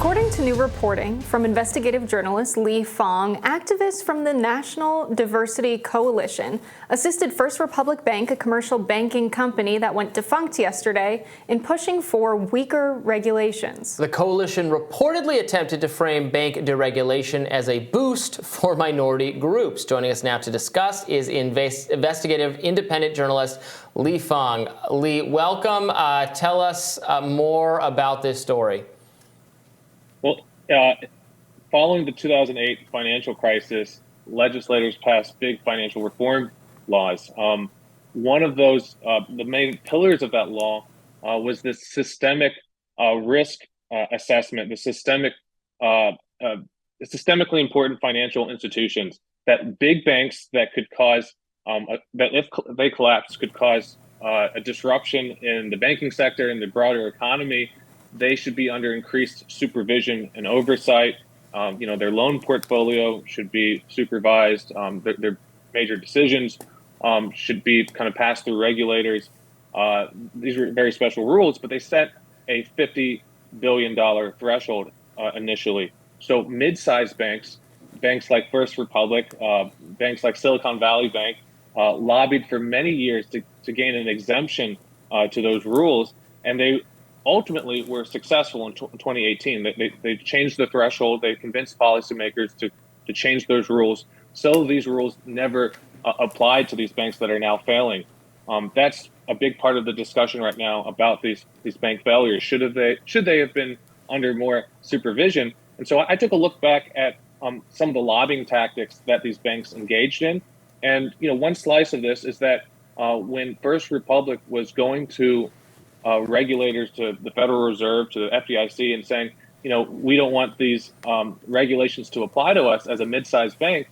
According to new reporting from investigative journalist Lee Fong, activists from the National Diversity Coalition assisted First Republic Bank, a commercial banking company that went defunct yesterday, in pushing for weaker regulations. The coalition reportedly attempted to frame bank deregulation as a boost for minority groups. Joining us now to discuss is investigative independent journalist Lee Fong. Lee, welcome. Tell us more about this story. Well, following the 2008 financial crisis, legislators passed big financial reform laws. One of those, the main pillars of that law was this systemic risk assessment, the systemically important financial institutions, that big banks that could cause, that if they collapse, could cause a disruption in the banking sector and the broader economy. They should be under increased supervision and oversight. Their loan portfolio should be supervised. Their major decisions should be kind of passed through regulators. These were very special rules, but they set a $50 billion threshold initially. So mid-sized banks like First Republic, banks like Silicon Valley Bank, lobbied for many years to gain an exemption to those rules, and they ultimately were successful in 2018. They changed the threshold. They convinced policymakers to change those rules. So these rules never applied to these banks that are now failing. That's a big part of the discussion right now about these bank failures. Should they have been under more supervision? And so I took a look back at some of the lobbying tactics that these banks engaged in. And one slice of this is that when First Republic was going to regulators, to the Federal Reserve, to the FDIC, and saying, we don't want these regulations to apply to us as a mid-sized bank,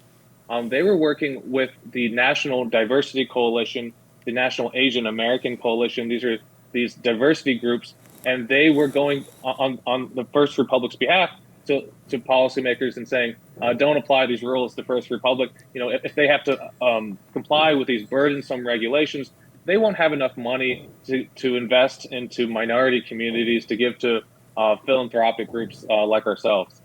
they were working with the National Diversity Coalition, the National Asian American Coalition. These are these diversity groups, and they were going on the First Republic's behalf to policymakers and saying, don't apply these rules to First Republic. If they have to comply with these burdensome regulations, they won't have enough money to invest into minority communities, to give to philanthropic groups like ourselves.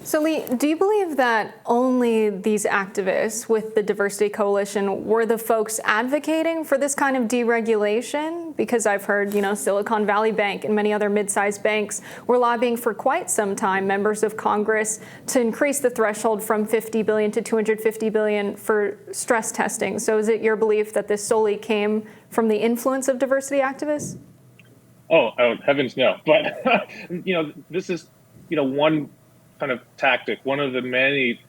So, Lee, do you believe that only these activists with the Diversity Coalition were the folks advocating for this kind of deregulation? Because I've heard, Silicon Valley Bank and many other mid-sized banks were lobbying for quite some time, members of Congress, to increase the threshold from $50 billion to $250 billion for stress testing. So is it your belief that this solely came from the influence of diversity activists? Oh heavens no. But, this is, one kind of tactic, one of the many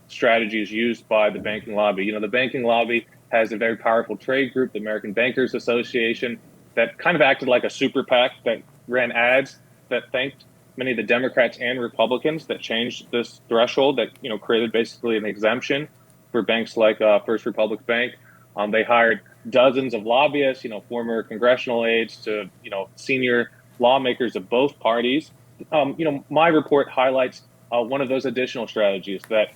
strategies used by the banking lobby. The banking lobby has a very powerful trade group, the American Bankers Association, that kind of acted like a super PAC that ran ads that thanked many of the Democrats and Republicans that changed this threshold, that created basically an exemption for banks like First Republic Bank. They hired dozens of lobbyists, former congressional aides to senior lawmakers of both parties. My report highlights one of those additional strategies that,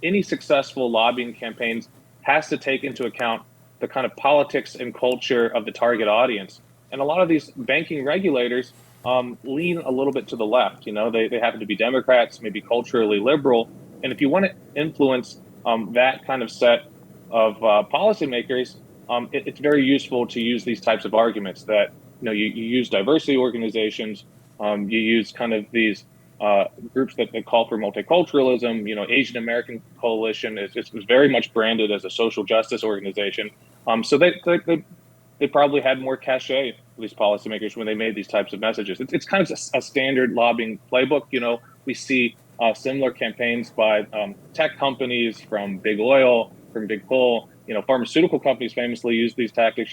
any successful lobbying campaigns has to take into account the kind of politics and culture of the target audience. And a lot of these banking regulators lean a little bit to the left. They happen to be Democrats, maybe culturally liberal. And if you want to influence that kind of set of policymakers, it's very useful to use these types of arguments that, you use diversity organizations, you use kind of these groups that call for multiculturalism. Asian American Coalition was very much branded as a social justice organization. So they probably had more cachet, these policymakers, when they made these types of messages. It's kind of a standard lobbying playbook. We see similar campaigns by tech companies, from big oil, from big coal. Pharmaceutical companies famously use these tactics.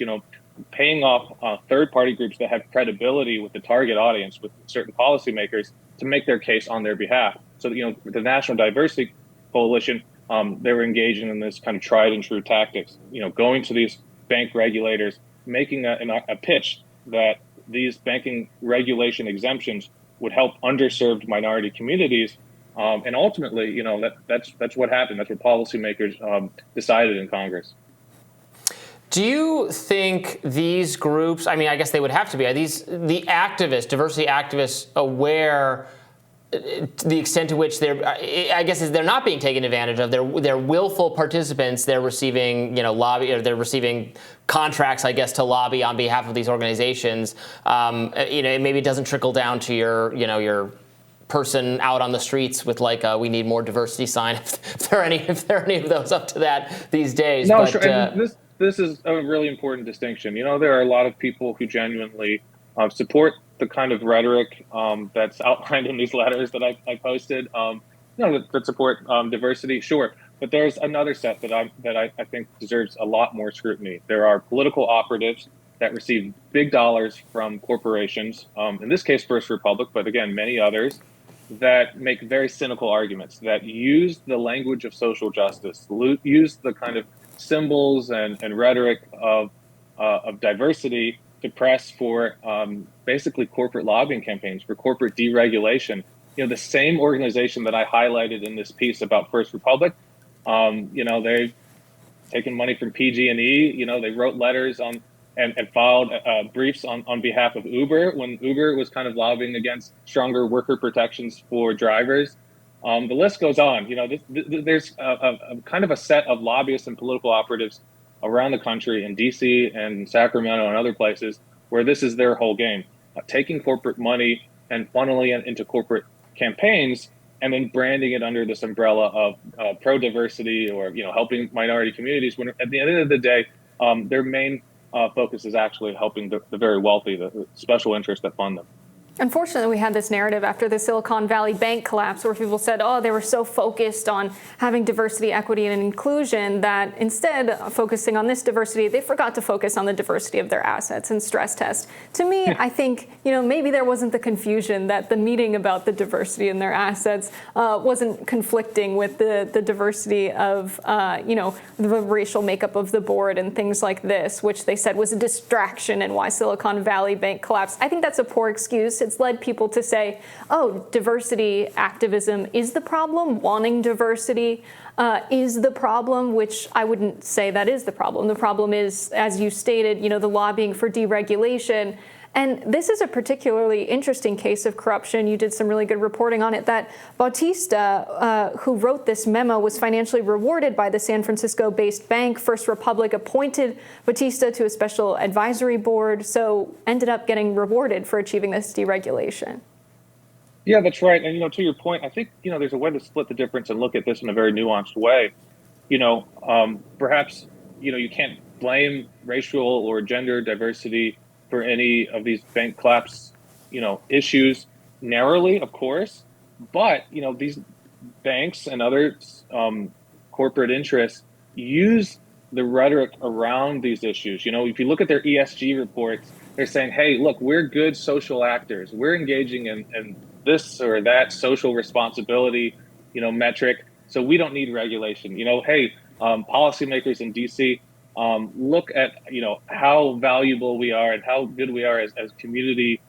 Paying off third-party groups that have credibility with the target audience, with certain policymakers, to make their case on their behalf. So, the National Diversity Coalition, they were engaging in this kind of tried and true tactics, going to these bank regulators, making a pitch that these banking regulation exemptions would help underserved minority communities. And ultimately, that's what happened. That's what policymakers decided in Congress. Do you think these groups, I mean, I guess they would have to be, are the activists, diversity activists, aware to the extent to which I guess they're not being taken advantage of? They're willful participants. They're receiving, lobby, or they're receiving contracts, I guess, to lobby on behalf of these organizations. Maybe it doesn't trickle down to your person out on the streets with like a "we need more diversity" sign. If there are any of those up to that these days. No, but, sure. And this is a really important distinction. There are a lot of people who genuinely support the kind of rhetoric that's outlined in these letters that I posted. That support diversity, sure. But there's another set that I think deserves a lot more scrutiny. There are political operatives that receive big dollars from corporations. In this case, First Republic, but again, many others, that make very cynical arguments, that use the language of social justice, use the kind of symbols and rhetoric of diversity to press for basically corporate lobbying campaigns, for corporate deregulation. The same organization that I highlighted in this piece about First Republic, they've taken money from PG&E. They wrote letters on and filed briefs on behalf of Uber when Uber was kind of lobbying against stronger worker protections for drivers. The list goes on. There's a kind of a set of lobbyists and political operatives around the country in DC and Sacramento and other places where this is their whole game, taking corporate money and funneling it into corporate campaigns and then branding it under this umbrella of pro-diversity or helping minority communities, when at the end of the day, their main focus is actually helping the very wealthy, the special interests that fund them. Unfortunately, we had this narrative after the Silicon Valley Bank collapse where people said, they were so focused on having diversity, equity, and inclusion that instead of focusing on this diversity, they forgot to focus on the diversity of their assets and stress test. To me, I think, maybe there wasn't the confusion that the meeting about the diversity in their assets wasn't conflicting with the diversity of, the racial makeup of the board and things like this, which they said was a distraction and why Silicon Valley Bank collapsed. I think that's a poor excuse. It's led people to say, diversity activism is the problem. Wanting diversity is the problem, which I wouldn't say that is the problem. The problem is, as you stated, the lobbying for deregulation. And this is a particularly interesting case of corruption. You did some really good reporting on it, that Bautista, who wrote this memo, was financially rewarded by the San Francisco-based bank. First Republic appointed Bautista to a special advisory board, so ended up getting rewarded for achieving this deregulation. Yeah, that's right. And, to your point, I think, there's a way to split the difference and look at this in a very nuanced way. Perhaps, you can't blame racial or gender diversity for any of these bank collapse, issues narrowly, of course. But, these banks and other corporate interests use the rhetoric around these issues. If you look at their ESG reports, they're saying, hey, look, we're good social actors. We're engaging in this or that social responsibility, metric. So we don't need regulation. Hey, policymakers in DC, look at how valuable we are and how good we are as community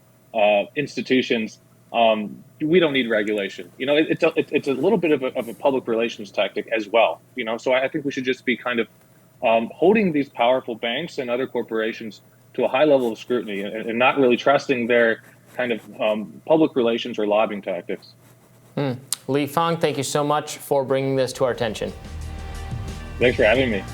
institutions. We don't need regulation. It's a little bit of a public relations tactic as well. So I think we should just be kind of holding these powerful banks and other corporations to a high level of scrutiny and not really trusting their kind of public relations or lobbying tactics. Li Fang, thank you so much for bringing this to our attention. Thanks for having me.